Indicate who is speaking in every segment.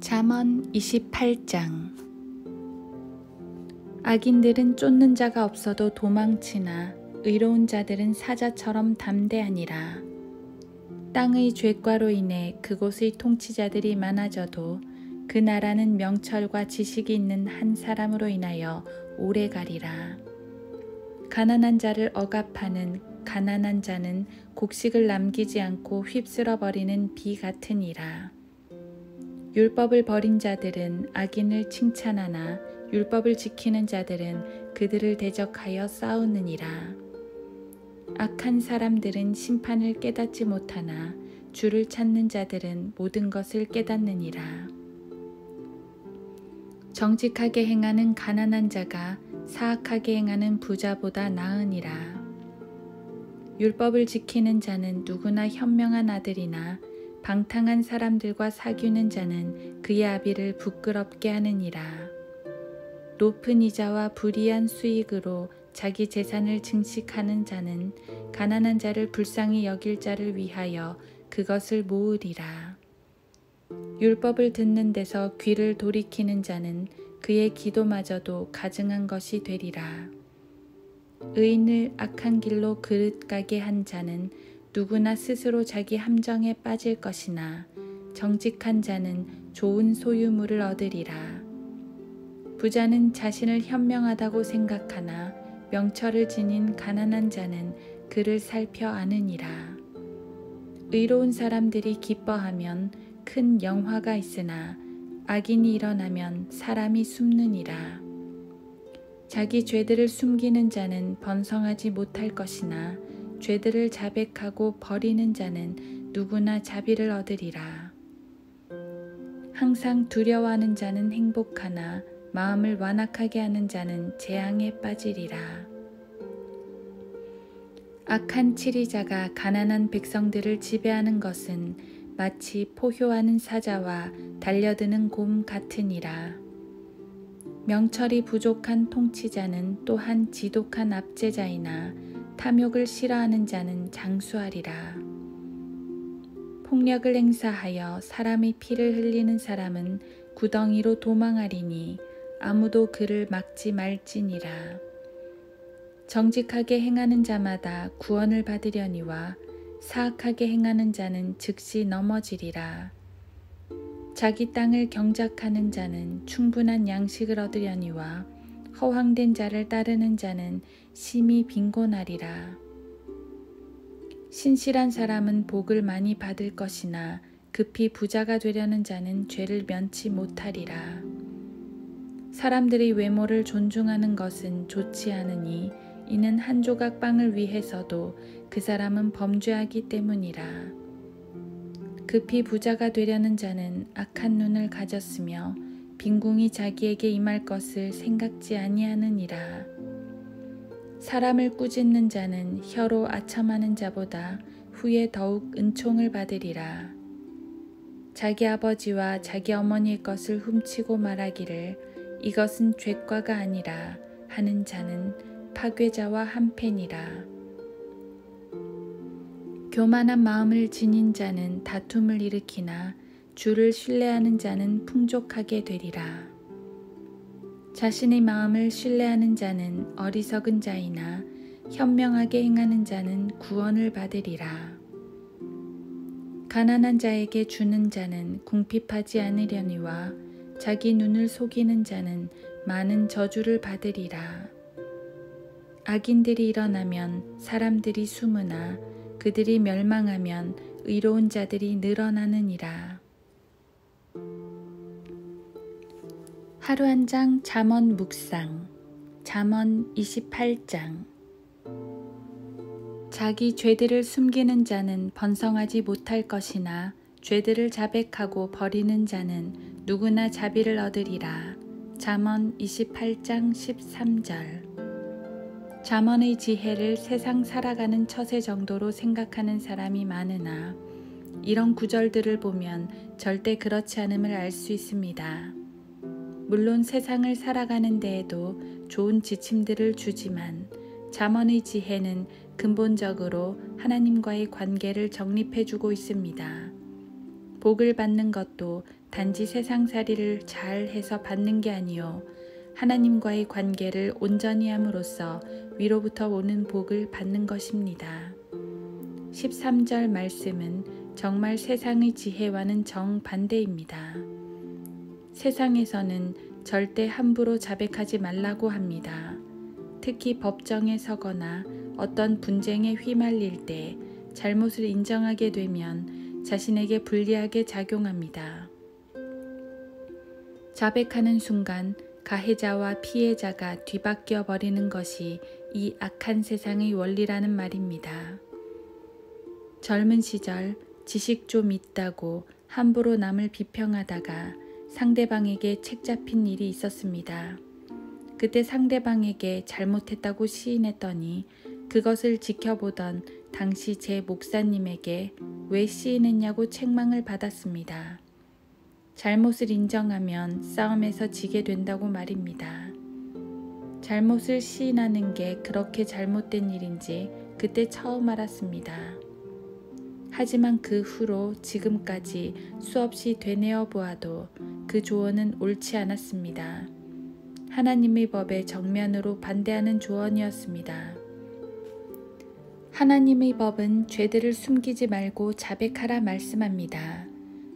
Speaker 1: 잠언 28장. 악인들은 쫓는 자가 없어도 도망치나 의로운 자들은 사자처럼 담대하니라. 땅의 죄과로 인해 그곳의 통치자들이 많아져도 그 나라는 명철과 지식이 있는 한 사람으로 인하여 오래가리라. 가난한 자를 억압하는 가난한 자는 곡식을 남기지 않고 휩쓸어 버리는 비 같으니라. 율법을 버린 자들은 악인을 칭찬하나 율법을 지키는 자들은 그들을 대적하여 싸우느니라. 악한 사람들은 심판을 깨닫지 못하나 주를 찾는 자들은 모든 것을 깨닫느니라. 정직하게 행하는 가난한 자가 사악하게 행하는 부자보다 나으니라. 율법을 지키는 자는 누구나 현명한 아들이나 방탕한 사람들과 사귀는 자는 그의 아비를 부끄럽게 하느니라. 높은 이자와 불이한 수익으로 자기 재산을 증식하는 자는 가난한 자를 불쌍히 여길 자를 위하여 그것을 모으리라. 율법을 듣는 데서 귀를 돌이키는 자는 그의 기도마저도 가증한 것이 되리라. 의인을 악한 길로 그릇 가게 한 자는 누구나 스스로 자기 함정에 빠질 것이나 정직한 자는 좋은 소유물을 얻으리라. 부자는 자신을 현명하다고 생각하나 명철을 지닌 가난한 자는 그를 살펴 아느니라. 의로운 사람들이 기뻐하면 큰 영화가 있으나 악인이 일어나면 사람이 숨느니라. 자기 죄들을 숨기는 자는 번성하지 못할 것이나 죄들을 자백하고 버리는 자는 누구나 자비를 얻으리라. 항상 두려워하는 자는 행복하나 마음을 완악하게 하는 자는 재앙에 빠지리라. 악한 치리자가 가난한 백성들을 지배하는 것은 마치 포효하는 사자와 달려드는 곰 같으니라. 명철이 부족한 통치자는 또한 지독한 압제자이나 탐욕을 싫어하는 자는 장수하리라. 폭력을 행사하여 사람의 피를 흘리는 사람은 구덩이로 도망하리니 아무도 그를 막지 말지니라. 정직하게 행하는 자마다 구원을 받으려니와 사악하게 행하는 자는 즉시 넘어지리라. 자기 땅을 경작하는 자는 충분한 양식을 얻으려니와 허황된 자를 따르는 자는 심히 빈곤하리라. 신실한 사람은 복을 많이 받을 것이나 급히 부자가 되려는 자는 죄를 면치 못하리라. 사람들이 외모를 존중하는 것은 좋지 않으니 이는 한 조각 빵을 위해서도 그 사람은 범죄하기 때문이라. 급히 부자가 되려는 자는 악한 눈을 가졌으며 빈궁이 자기에게 임할 것을 생각지 아니하느니라. 사람을 꾸짖는 자는 혀로 아첨하는 자보다 후에 더욱 은총을 받으리라. 자기 아버지와 자기 어머니의 것을 훔치고 말하기를 이것은 죄과가 아니라 하는 자는 파괴자와 한패니라. 교만한 마음을 지닌 자는 다툼을 일으키나 주를 신뢰하는 자는 풍족하게 되리라. 자신의 마음을 신뢰하는 자는 어리석은 자이나 현명하게 행하는 자는 구원을 받으리라. 가난한 자에게 주는 자는 궁핍하지 않으려니와 자기 눈을 속이는 자는 많은 저주를 받으리라. 악인들이 일어나면 사람들이 숨으나 그들이 멸망하면 의로운 자들이 늘어나느니라. 하루 한 장 잠언 묵상. 잠언 28장. 자기 죄들을 숨기는 자는 번성하지 못할 것이나 죄들을 자백하고 버리는 자는 누구나 자비를 얻으리라. 잠언 28장 13절. 잠언의 지혜를 세상 살아가는 처세 정도로 생각하는 사람이 많으나 이런 구절들을 보면 절대 그렇지 않음을 알 수 있습니다. 물론 세상을 살아가는 데에도 좋은 지침들을 주지만 잠언의 지혜는 근본적으로 하나님과의 관계를 정립해주고 있습니다. 복을 받는 것도 단지 세상살이를 잘 해서 받는 게 아니요 하나님과의 관계를 온전히 함으로써 위로부터 오는 복을 받는 것입니다. 13절 말씀은 정말 세상의 지혜와는 정반대입니다. 세상에서는 절대 함부로 자백하지 말라고 합니다. 특히 법정에 서거나 어떤 분쟁에 휘말릴 때 잘못을 인정하게 되면 자신에게 불리하게 작용합니다. 자백하는 순간 가해자와 피해자가 뒤바뀌어 버리는 것이 이 악한 세상의 원리라는 말입니다. 젊은 시절 지식 좀 있다고 함부로 남을 비평하다가 상대방에게 책 잡힌 일이 있었습니다. 그때 상대방에게 잘못했다고 시인했더니 그것을 지켜보던 당시 제 목사님에게 왜 시인했냐고 책망을 받았습니다. 잘못을 인정하면 싸움에서 지게 된다고 말입니다. 잘못을 시인하는 게 그렇게 잘못된 일인지 그때 처음 알았습니다. 하지만 그 후로 지금까지 수없이 되뇌어 보아도 그 조언은 옳지 않았습니다. 하나님의 법에 정면으로 반대하는 조언이었습니다. 하나님의 법은 죄들을 숨기지 말고 자백하라 말씀합니다.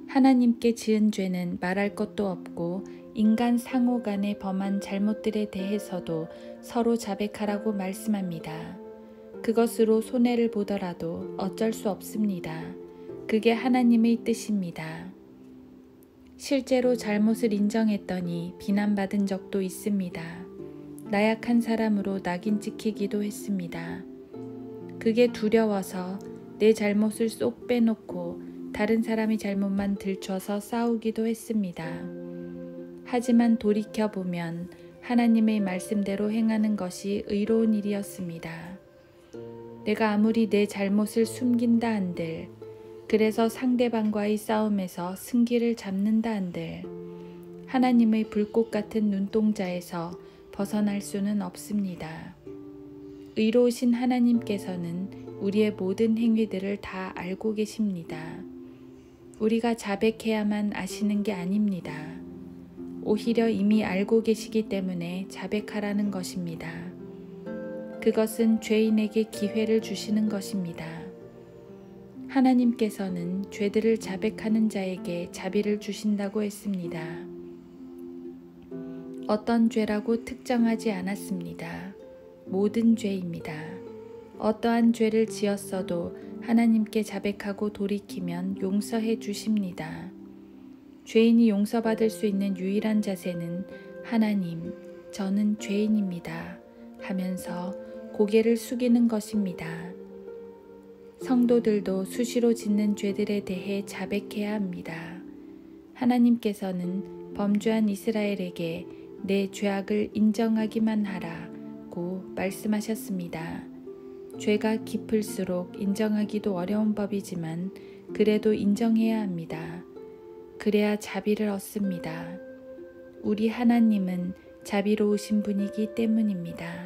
Speaker 1: 하나님께 지은 죄는 말할 것도 없고 인간 상호 간에 범한 잘못들에 대해서도 서로 자백하라고 말씀합니다. 그것으로 손해를 보더라도 어쩔 수 없습니다. 그게 하나님의 뜻입니다. 실제로 잘못을 인정했더니 비난받은 적도 있습니다. 나약한 사람으로 낙인 찍히기도 했습니다. 그게 두려워서 내 잘못을 쏙 빼놓고 다른 사람의 잘못만 들춰서 싸우기도 했습니다. 하지만 돌이켜보면 하나님의 말씀대로 행하는 것이 의로운 일이었습니다. 내가 아무리 내 잘못을 숨긴다 한들, 그래서 상대방과의 싸움에서 승기를 잡는다 한들, 하나님의 불꽃 같은 눈동자에서 벗어날 수는 없습니다. 의로우신 하나님께서는 우리의 모든 행위들을 다 알고 계십니다. 우리가 자백해야만 아시는 게 아닙니다. 오히려 이미 알고 계시기 때문에 자백하라는 것입니다. 그것은 죄인에게 기회를 주시는 것입니다. 하나님께서는 죄들을 자백하는 자에게 자비를 주신다고 했습니다. 어떤 죄라고 특정하지 않았습니다. 모든 죄입니다. 어떠한 죄를 지었어도 하나님께 자백하고 돌이키면 용서해 주십니다. 죄인이 용서받을 수 있는 유일한 자세는 하나님, 저는 죄인입니다 하면서 고개를 숙이는 것입니다. 성도들도 수시로 짓는 죄들에 대해 자백해야 합니다. 하나님께서는 범죄한 이스라엘에게 내 죄악을 인정하기만 하라고 말씀하셨습니다. 죄가 깊을수록 인정하기도 어려운 법이지만 그래도 인정해야 합니다. 그래야 자비를 얻습니다. 우리 하나님은 자비로우신 분이기 때문입니다.